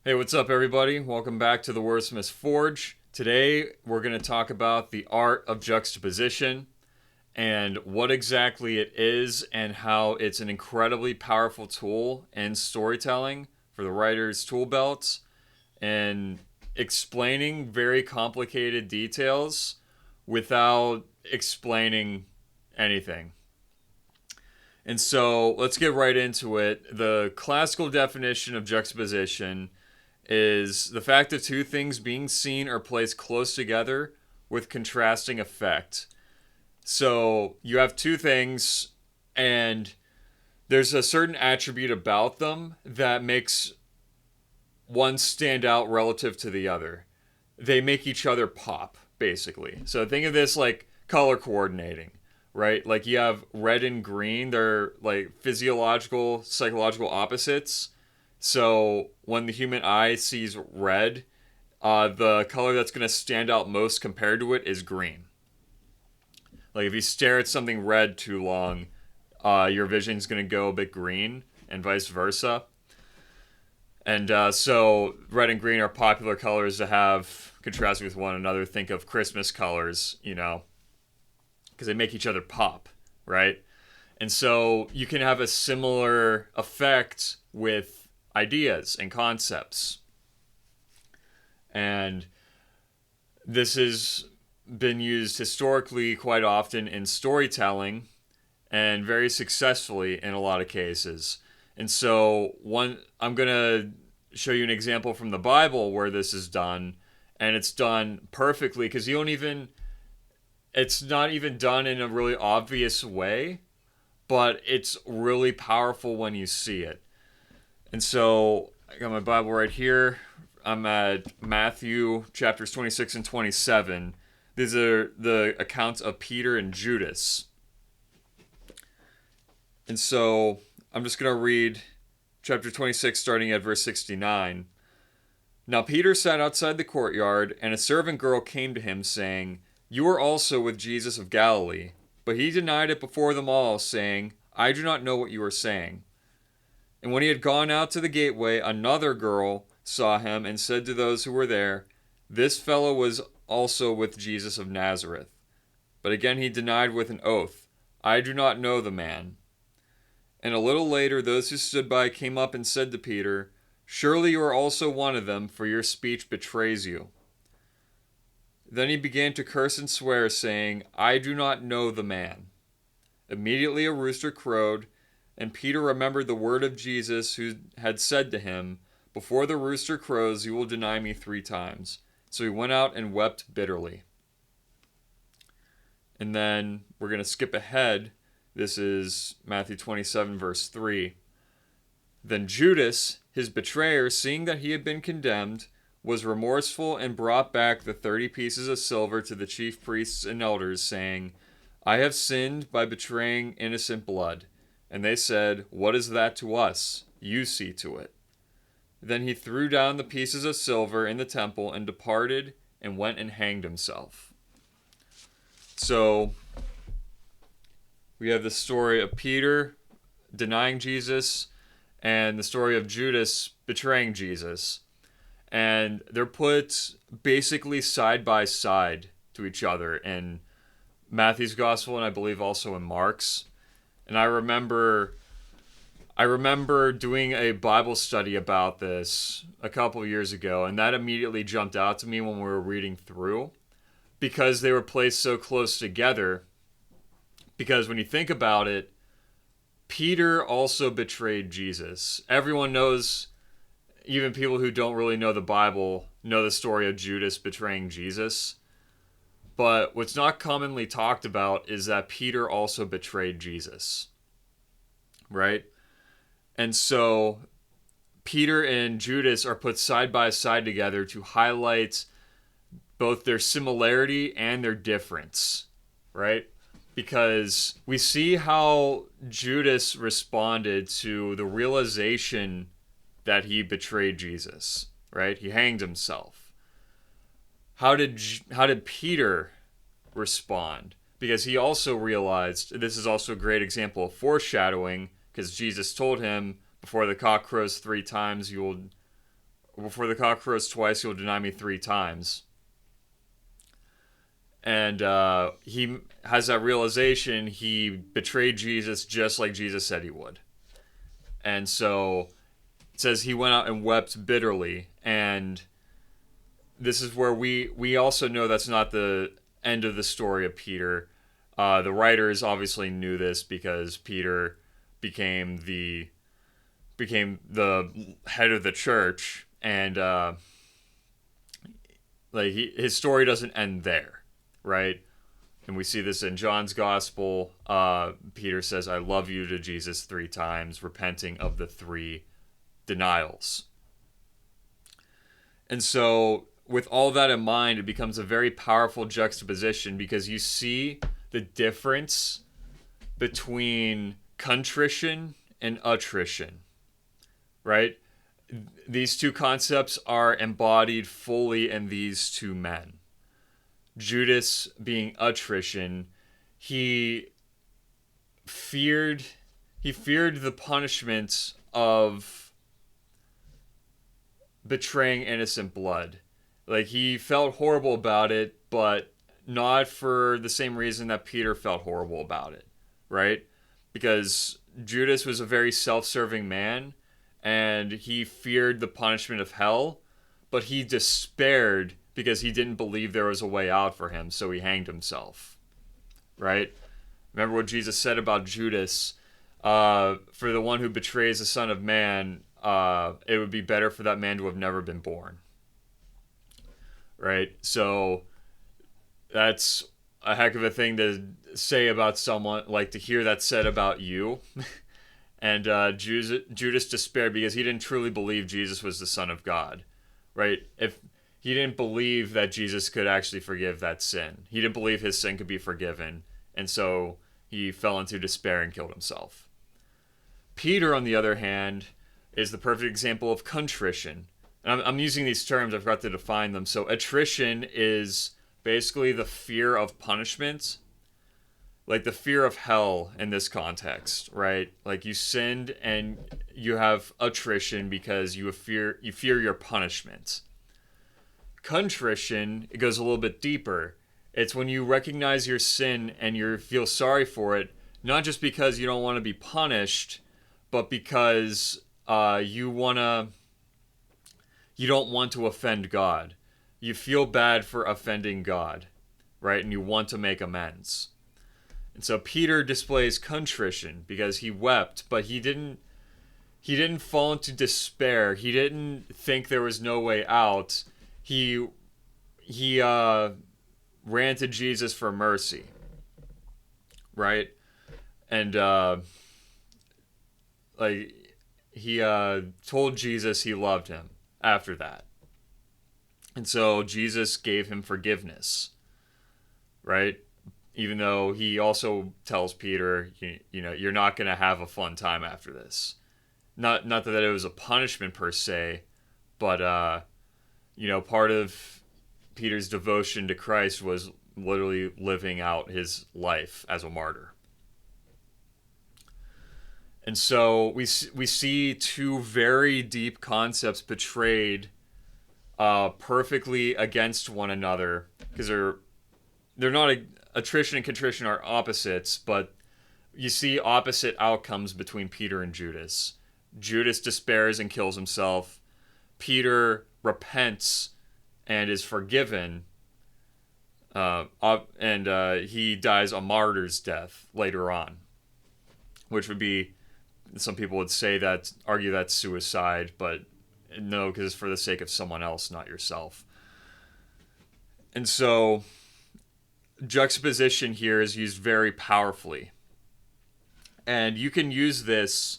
Hey, what's up, everybody? Welcome back to the Wordsmith's Forge. Today, we're going to talk about the art of juxtaposition and what exactly it is and how it's an incredibly powerful tool in storytelling for the writer's tool belts and explaining very complicated details without explaining anything. And so, let's get right into it. The classical definition of juxtaposition is the fact of two things being seen or placed close together with contrasting effect. So you have two things, and there's a certain attribute about them that makes one stand out relative to the other. They make each other pop, basically. So think of this like color coordinating, right? Like you have red and green, they're like physiological, psychological opposites. So when the human eye sees red, the color that's going to stand out most compared to it is green. Like if you stare at something red too long, your vision's going to go a bit green, and vice versa. And so red and green are popular colors to have contrasting with one another. Think of Christmas colors, because they make each other pop, right? And so you can have a similar effect with ideas and concepts. And this has been used historically quite often in storytelling and very successfully in a lot of cases. And so I'm going to show you an example from the Bible where this is done, and it's done perfectly because it's not even done in a really obvious way, but it's really powerful when you see it. And so I got my Bible right here. I'm at Matthew chapters 26 and 27. These are the accounts of Peter and Judas. And so I'm just going to read chapter 26 starting at verse 69. Now Peter sat outside the courtyard, and a servant girl came to him, saying, "You are also with Jesus of Galilee." But he denied it before them all, saying, "I do not know what you are saying." And when he had gone out to the gateway, another girl saw him and said to those who were there, "This fellow was also with Jesus of Nazareth." But again he denied with an oath, "I do not know the man." And a little later those who stood by came up and said to Peter, "Surely you are also one of them, for your speech betrays you." Then he began to curse and swear, saying, "I do not know the man." Immediately a rooster crowed, and Peter remembered the word of Jesus, who had said to him, "Before the rooster crows, you will deny me 3 times." So he went out and wept bitterly. And then we're going to skip ahead. This is Matthew 27, verse 3. Then Judas, his betrayer, seeing that he had been condemned, was remorseful and brought back the 30 pieces of silver to the chief priests and elders, saying, "I have sinned by betraying innocent blood." And they said, "What is that to us? You see to it." Then he threw down the pieces of silver in the temple and departed and went and hanged himself. So we have the story of Peter denying Jesus and the story of Judas betraying Jesus. And they're put basically side by side to each other in Matthew's gospel, and I believe also in Mark's. And I remember doing a Bible study about this a couple years ago, and that immediately jumped out to me when we were reading through because they were placed so close together. Because when you think about it, Peter also betrayed Jesus. Everyone knows, even people who don't really know the Bible, know the story of Judas betraying Jesus. But what's not commonly talked about is that Peter also betrayed Jesus. Right? And so Peter and Judas are put side by side together to highlight both their similarity and their difference, right? Because we see how Judas responded to the realization that he betrayed Jesus, right? He hanged himself. How did Peter respond? Because he also realized, this is also a great example of foreshadowing, because Jesus told him, before the cock crows 3 times, you will before the cock crows twice, you'll deny me 3 times. And he has that realization. He betrayed Jesus just like Jesus said he would. And so it says he went out and wept bitterly. And this is where we also know that's not the end of the story of Peter. The writers obviously knew this because Peter became the head of the church, and his story doesn't end there, right? And we see this in John's gospel. Peter says, "I love you" to Jesus 3 times, repenting of the 3 denials. And so, with all that in mind, it becomes a very powerful juxtaposition, because you see the difference between contrition and attrition, right? These 2 concepts are embodied fully in these 2 men. Judas, being attrition, he feared the punishment of betraying innocent blood. Like, he felt horrible about it, but not for the same reason that Peter felt horrible about it, right? Because Judas was a very self-serving man, and he feared the punishment of hell, but he despaired because he didn't believe there was a way out for him, so he hanged himself, right? Remember what Jesus said about Judas? For the one who betrays the Son of Man, it would be better for that man to have never been born, right? So that's a heck of a thing to say about someone, like to hear that said about you. And Judas despaired because he didn't truly believe Jesus was the Son of God, right? If he didn't believe that Jesus could actually forgive that sin, he didn't believe his sin could be forgiven, and so he fell into despair and killed himself. Peter, on the other hand, is the perfect example of contrition. And I'm using these terms, I forgot to define them. So attrition is basically the fear of punishment, like the fear of hell in this context, right? Like, you sinned and you have attrition because you fear your punishment. Contrition, it goes a little bit deeper. It's when you recognize your sin and you feel sorry for it, not just because you don't want to be punished, but because you don't want to offend God. You feel bad for offending God, right? And you want to make amends. And so Peter displays contrition because he wept, but he didn't fall into despair. He didn't think there was no way out. He ran to Jesus for mercy, right? And he told Jesus he loved him after that. And so Jesus gave him forgiveness, right? Even though he also tells Peter, you know, you're not going to have a fun time after this. Not that it was a punishment per se, but part of Peter's devotion to Christ was literally living out his life as a martyr. And so we see 2 very deep concepts portrayed perfectly against one another, because they're not attrition and contrition are opposites, but you see opposite outcomes between Peter and Judas. Judas despairs and kills himself. Peter repents and is forgiven, and he dies a martyr's death later on, which would be, some people would argue that's suicide, but no, because it's for the sake of someone else, not yourself. And so juxtaposition here is used very powerfully. And you can use this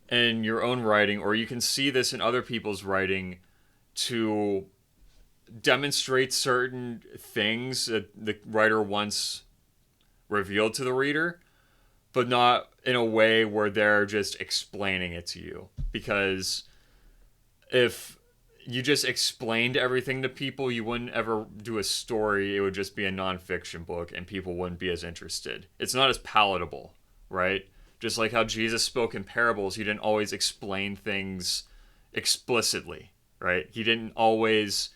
in your own writing, or you can see this in other people's writing to demonstrate certain things that the writer once revealed to the reader, but not in a way where they're just explaining it to you. Because if you just explained everything to people, you wouldn't ever do a story. It would just be a nonfiction book, and people wouldn't be as interested. It's not as palatable, right? Just like how Jesus spoke in parables, he didn't always explain things explicitly, right? He didn't always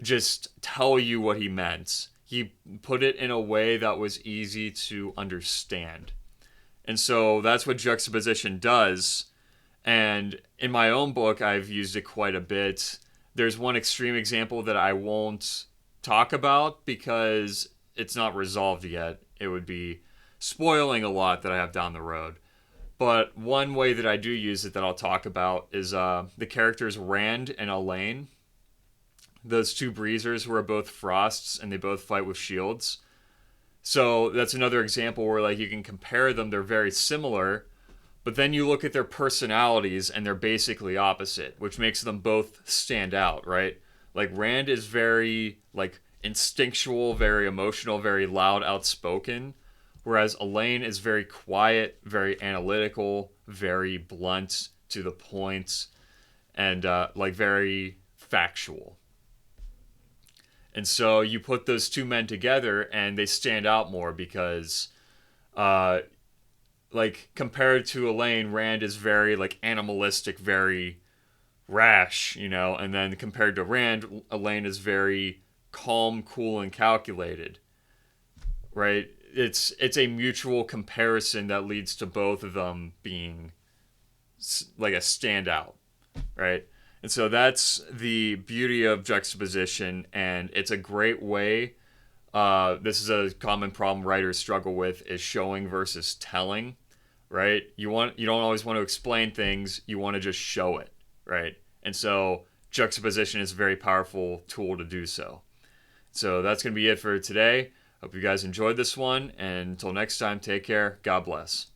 just tell you what he meant. He put it in a way that was easy to understand. And so that's what juxtaposition does. And in my own book, I've used it quite a bit. There's one extreme example that I won't talk about because it's not resolved yet. It would be spoiling a lot that I have down the road. But one way that I do use it that I'll talk about is the characters Rand and Elaine. Those two breezers who are both frosts and they both fight with shields. So that's another example where like you can compare them. They're very similar, but then you look at their personalities and they're basically opposite, which makes them both stand out, right? Like Rand is very like instinctual, very emotional, very loud, outspoken, whereas Elaine is very quiet, very analytical, very blunt, to the point, and like very factual. And so you put those two men together and they stand out more because like compared to Elaine, Rand is very like animalistic, very rash, you know, and then compared to Rand, Elaine is very calm, cool, and calculated. Right? It's a mutual comparison that leads to both of them being like a standout, right? And so that's the beauty of juxtaposition, and it's a great way. This is a common problem writers struggle with: is showing versus telling, right? You don't always want to explain things; you want to just show it, right? And so juxtaposition is a very powerful tool to do so. So that's going to be it for today. Hope you guys enjoyed this one, and until next time, take care. God bless.